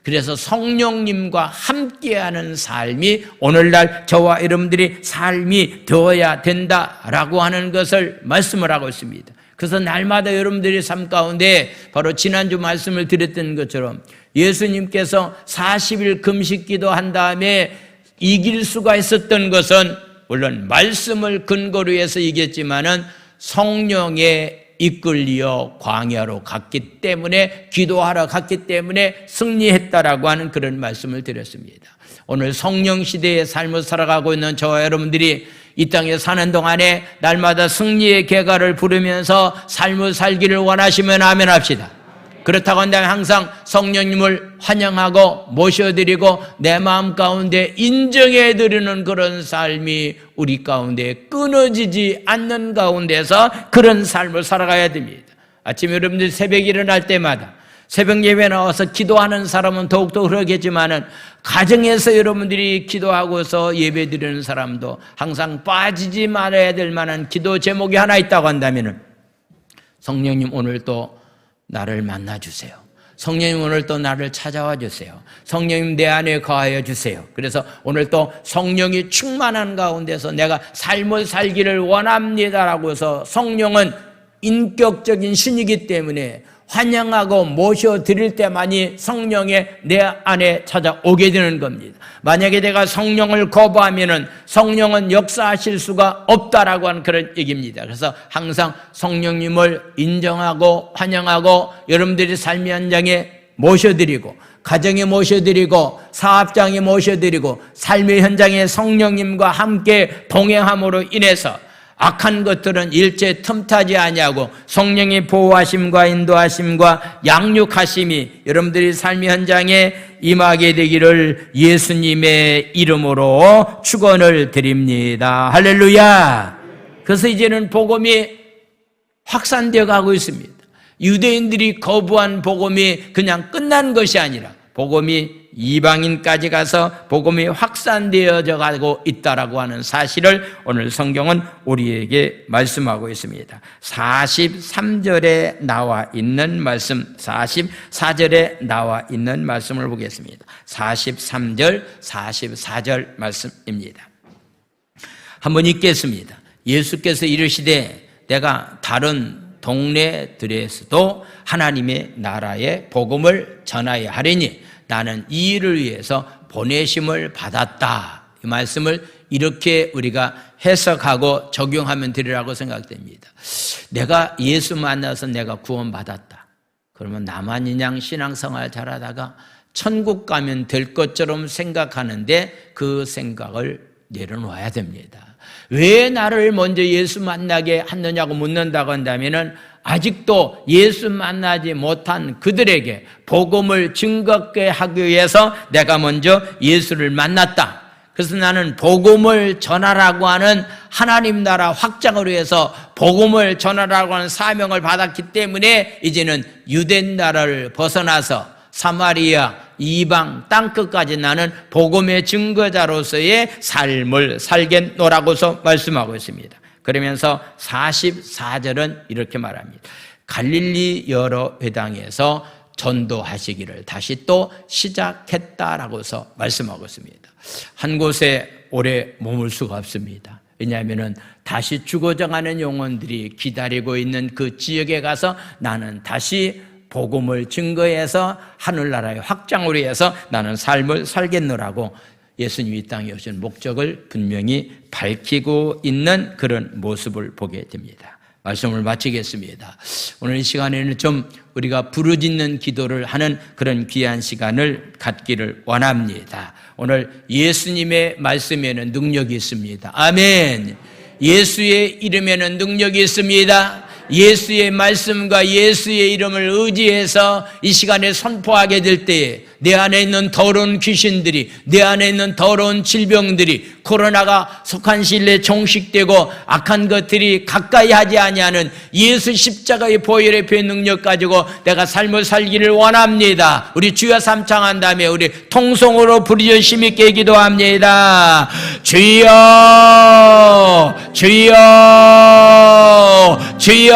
그래서 성령님과 함께하는 삶이 오늘날 저와 여러분들이 삶이 되어야 된다라고 하는 것을 말씀을 하고 있습니다. 그래서 날마다 여러분들의 삶 가운데 바로 지난주 말씀을 드렸던 것처럼 예수님께서 40일 금식 기도한 다음에 이길 수가 있었던 것은 물론 말씀을 근거로 해서 이겼지만은 성령의 이끌려 광야로 갔기 때문에 기도하러 갔기 때문에 승리했다라고 하는 그런 말씀을 드렸습니다. 오늘 성령 시대의 삶을 살아가고 있는 저와 여러분들이 이 땅에 사는 동안에 날마다 승리의 계가를 부르면서 삶을 살기를 원하시면 아멘 합시다. 그렇다고 한다면 항상 성령님을 환영하고 모셔드리고 내 마음 가운데 인정해드리는 그런 삶이 우리 가운데 끊어지지 않는 가운데서 그런 삶을 살아가야 됩니다. 아침에 여러분들 새벽에 일어날 때마다 새벽 예배 나와서 기도하는 사람은 더욱더 그러겠지만은 가정에서 여러분들이 기도하고서 예배 드리는 사람도 항상 빠지지 말아야 될 만한 기도 제목이 하나 있다고 한다면은 성령님 오늘 또 나를 만나주세요. 성령님 오늘 또 나를 찾아와 주세요. 성령님 내 안에 거하여 주세요. 그래서 오늘 또 성령이 충만한 가운데서 내가 삶을 살기를 원합니다라고 해서 성령은 인격적인 신이기 때문에 환영하고 모셔드릴 때만이 성령의 내 안에 찾아오게 되는 겁니다. 만약에 내가 성령을 거부하면은 성령은 역사하실 수가 없다라고 하는 그런 얘기입니다. 그래서 항상 성령님을 인정하고 환영하고 여러분들이 삶의 현장에 모셔드리고 가정에 모셔드리고 사업장에 모셔드리고 삶의 현장에 성령님과 함께 동행함으로 인해서 악한 것들은 일체 틈타지 아니하고 성령의 보호하심과 인도하심과 양육하심이 여러분들이 삶의 현장에 임하게 되기를 예수님의 이름으로 축원을 드립니다. 할렐루야. 그래서 이제는 복음이 확산되어 가고 있습니다. 유대인들이 거부한 복음이 그냥 끝난 것이 아니라 복음이 이방인까지 가서 복음이 확산되어져 가고 있다라고 하는 사실을 오늘 성경은 우리에게 말씀하고 있습니다. 43절에 나와 있는 말씀, 44절에 나와 있는 말씀을 보겠습니다. 43절, 44절 말씀입니다. 한번 읽겠습니다. 예수께서 이르시되 내가 다른 동네들에서도 하나님의 나라의 복음을 전하여 하리니 나는 이 일을 위해서 보내심을 받았다. 이 말씀을 이렇게 우리가 해석하고 적용하면 되리라고 생각됩니다. 내가 예수 만나서 내가 구원받았다. 그러면 나만 그냥 신앙생활 잘하다가 천국 가면 될 것처럼 생각하는데 그 생각을 내려놓아야 됩니다. 왜 나를 먼저 예수 만나게 하느냐고 묻는다고 한다면은 아직도 예수 만나지 못한 그들에게 복음을 증거하게 하기 위해서 내가 먼저 예수를 만났다. 그래서 나는 복음을 전하라고 하는 하나님 나라 확장을 위해서 복음을 전하라고 하는 사명을 받았기 때문에 이제는 유대 나라를 벗어나서 사마리아 이방 땅끝까지 나는 복음의 증거자로서의 삶을 살겠노라고서 말씀하고 있습니다. 그러면서 44절은 이렇게 말합니다. 갈릴리 여러 회당에서 전도하시기를 다시 또 시작했다라고서 말씀하고 있습니다. 한 곳에 오래 머물 수가 없습니다. 왜냐하면 다시 죽어져가는 영혼들이 기다리고 있는 그 지역에 가서 나는 다시 복음을 증거해서 하늘나라의 확장을 위해서 나는 삶을 살겠노라고 예수님이 이 땅에 오신 목적을 분명히 밝히고 있는 그런 모습을 보게 됩니다. 말씀을 마치겠습니다. 오늘 이 시간에는 좀 우리가 부르짖는 기도를 하는 그런 귀한 시간을 갖기를 원합니다. 오늘 예수님의 말씀에는 능력이 있습니다. 아멘. 예수의 이름에는 능력이 있습니다. 예수의 말씀과 예수의 이름을 의지해서 이 시간에 선포하게 될 때에 내 안에 있는 더러운 귀신들이, 내 안에 있는 더러운 질병들이, 코로나가 속한 시일에 종식되고 악한 것들이 가까이 하지 아니하는 예수 십자가의 보혈의 배 능력 가지고 내가 삶을 살기를 원합니다. 우리 주여 삼창한 다음에 우리 통성으로 부르짖어 힘있게 기도합니다. 주여, 주여, 주여.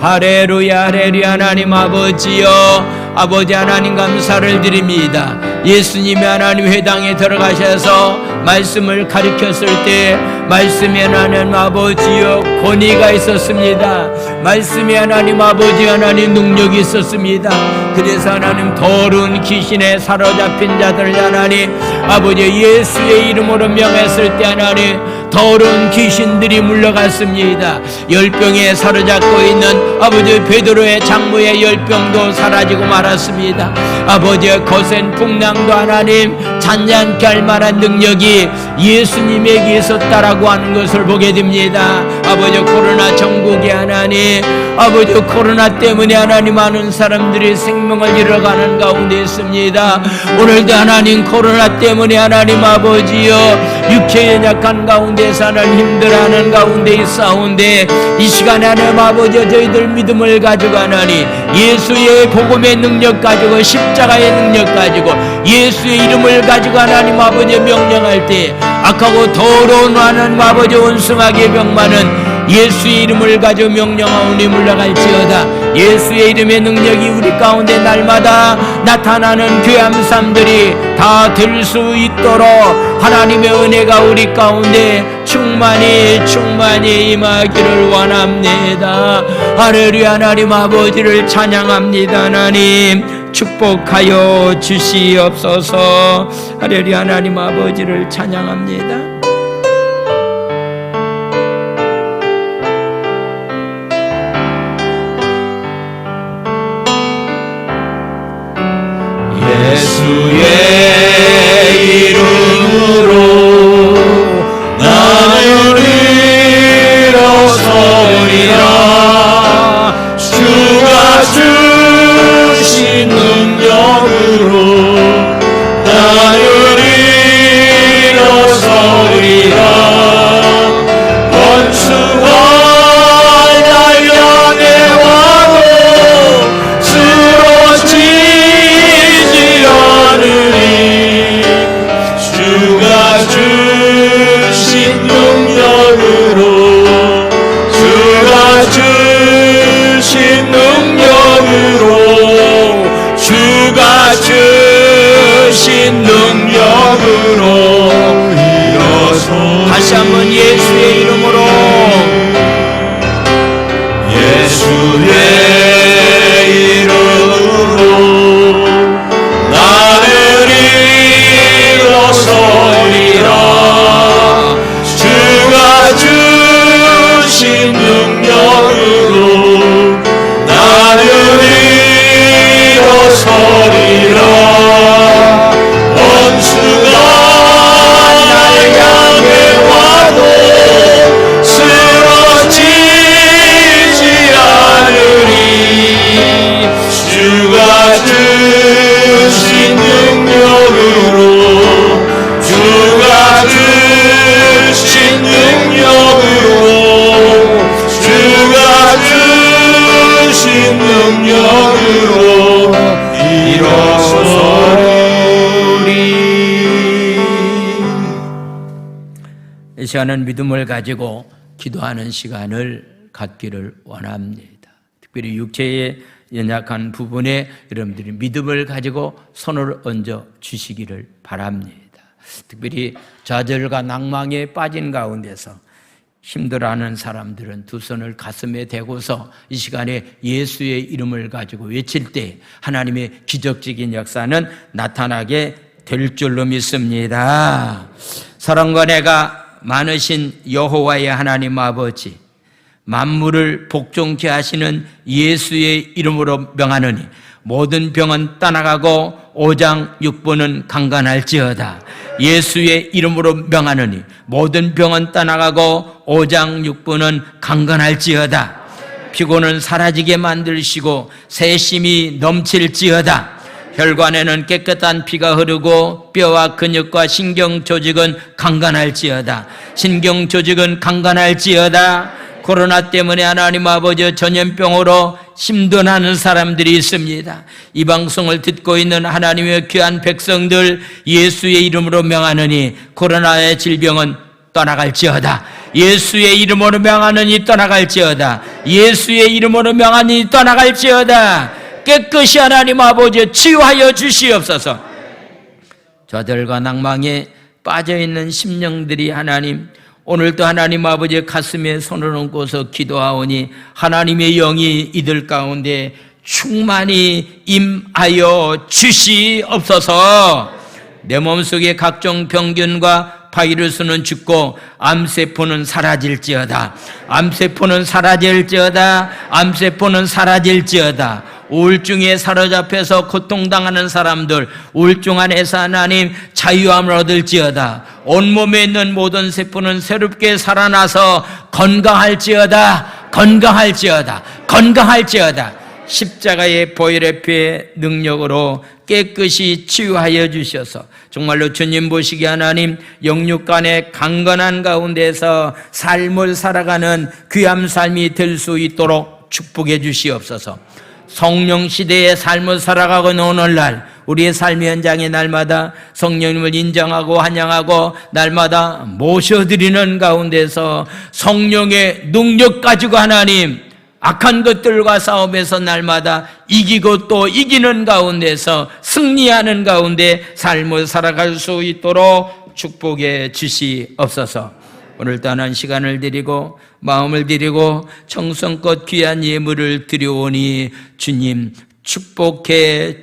할렐루야, 할렐루야. 하나님 아버지여, 아버지 하나님 감사를 드립니다. 예수님이 하나님 회당에 들어가셔서 말씀을 가르쳤을 때 말씀에 하나님 아버지여 권위가 있었습니다. 말씀에 하나님 아버지 하나님 능력이 있었습니다. 그래서 하나님 더러운 귀신에 사로잡힌 자들 하나님 아버지 예수의 이름으로 명했을 때 하나님 더러운 귀신들이 물러갔습니다. 열병에 사로잡고 있는 아버지 베드로의 장모의 열병도 사라지고 말았습니다. 아버지의 거센 풍랑도 하나님 잔잔케 할 만한 능력이 예수님에게 있었다라고 하는 것을 보게 됩니다. 아버지 코로나 전국에 하나님 아버지 코로나 때문에 하나님 많은 사람들이 생명을 잃어가는 가운데 있습니다. 오늘도 하나님 코로나 때문에 하나님 아버지여 육체에 약한 가운데서 하나님 힘들어하는 가운데 있사온데 이 시간에 하나님 아버지 저희들 믿음을 가지고 하나님 예수의 복음의 능력 가지고 십자가의 능력 가지고 예수의 이름을 가지고 하나님 아버지 명령할 때 악하고 더러운 하나님 아버지 원숭하게 병마는 예수의 이름을 가지고 명령하오니 물러갈지어다. 예수의 이름의 능력이 우리 가운데 날마다 나타나는 귀한 삶들이 다 될 수 있도록 하나님의 은혜가 우리 가운데 충만히 임하기를 원합니다. 할렐루야. 하나님 아버지를 찬양합니다. 하나님 축복하여 주시옵소서. 할렐루야. 하나님 아버지를 찬양합니다. 예수의 이름으로 나는 일어서리라. 주가 주신 능력으로 나는 일어서리라. 이 시간은 믿음을 가지고 기도하는 시간을 갖기를 원합니다. 특별히 육체의 연약한 부분에 여러분들이 믿음을 가지고 손을 얹어 주시기를 바랍니다. 특별히 좌절과 낭망에 빠진 가운데서 힘들어하는 사람들은 두 손을 가슴에 대고서 이 시간에 예수의 이름을 가지고 외칠 때 하나님의 기적적인 역사는 나타나게 될 줄로 믿습니다. 사랑과 내가 많으신 여호와의 하나님 아버지, 만물을 복종케 하시는 예수의 이름으로 명하노니 모든 병은 떠나가고 오장 육부는 강건할지어다. 예수의 이름으로 명하노니 모든 병은 떠나가고 오장 육부는 강건할지어다. 피곤은 사라지게 만들시고 새심이 넘칠지어다. 혈관에는 깨끗한 피가 흐르고 뼈와 근육과 신경 조직은 강건할지어다. 신경 조직은 강건할지어다. 코로나 때문에 하나님 아버지 전염병으로 힘든하는 사람들이 있습니다. 이 방송을 듣고 있는 하나님의 귀한 백성들 예수의 이름으로 명하느니 코로나의 질병은 떠나갈지어다. 예수의 이름으로 명하느니 떠나갈지어다. 예수의 이름으로 명하니 떠나갈지어다. 깨끗이 하나님 아버지 치유하여 주시옵소서. 좌절과 낭망에 빠져있는 심령들이 하나님 오늘도 하나님 아버지의 가슴에 손을 얹고서 기도하오니 하나님의 영이 이들 가운데 충만히 임하여 주시옵소서. 내 몸속에 각종 병균과 바이러스는 죽고 암세포는 사라질지어다. 암세포는 사라질지어다. 암세포는 사라질지어다. 우울증에 사로잡혀서 고통당하는 사람들 우울증 안에서 하나님 자유함을 얻을지어다. 온몸에 있는 모든 세포는 새롭게 살아나서 건강할지어다. 건강할지어다. 건강할지어다. 십자가의 보혈의 능력으로 깨끗이 치유하여 주셔서 정말로 주님 보시기에 하나님 영육간의 강건한 가운데서 삶을 살아가는 귀한 삶이 될 수 있도록 축복해 주시옵소서. 성령 시대의 삶을 살아가고 있는 오늘날 우리의 삶의 현장에 날마다 성령님을 인정하고 환영하고 날마다 모셔드리는 가운데서 성령의 능력 가지고 하나님 악한 것들과 싸움에서 날마다 이기고 또 이기는 가운데서 승리하는 가운데 삶을 살아갈 수 있도록 축복해 주시옵소서. 오늘 떠난 시간을 드리고 마음을 드리고 정성껏 귀한 예물을 드려오니 주님 축복해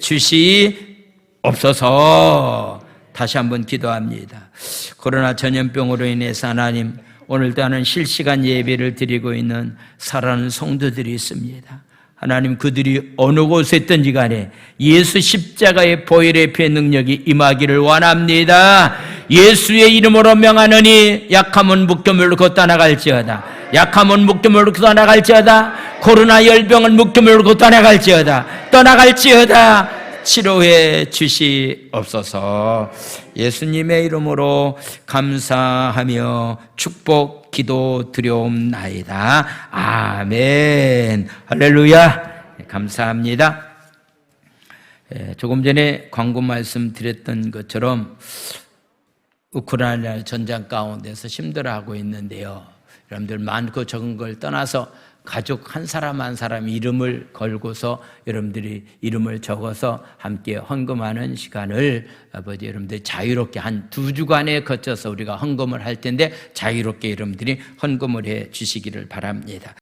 주시옵소서. 다시 한번 기도합니다. 코로나 전염병으로 인해서 하나님 오늘도 하는 실시간 예배를 드리고 있는 사랑하는 성도들이 있습니다. 하나님 그들이 어느 곳에 있든지 간에 예수 십자가의 보혈의 피의 능력이 임하기를 원합니다. 예수의 이름으로 명하노니 약함은 묶여물고 떠나갈지어다. 약함은 묶여물고 떠나갈지어다. 코로나 열병은 묶여물고 떠나갈지어다. 떠나갈지어다. 치료해 주시옵소서. 예수님의 이름으로 감사하며 축복 기도 드려옵나이다. 아멘. 할렐루야. 감사합니다. 조금 전에 광고 말씀 드렸던 것처럼 우크라이나 전장 가운데서 힘들어하고 있는데요. 여러분들 많고 적은 걸 떠나서 가족 한 사람 한 사람 이름을 걸고서 여러분들이 이름을 적어서 함께 헌금하는 시간을 아버지 여러분들이 자유롭게 한 2주간에 거쳐서 우리가 헌금을 할 텐데 자유롭게 여러분들이 헌금을 해 주시기를 바랍니다.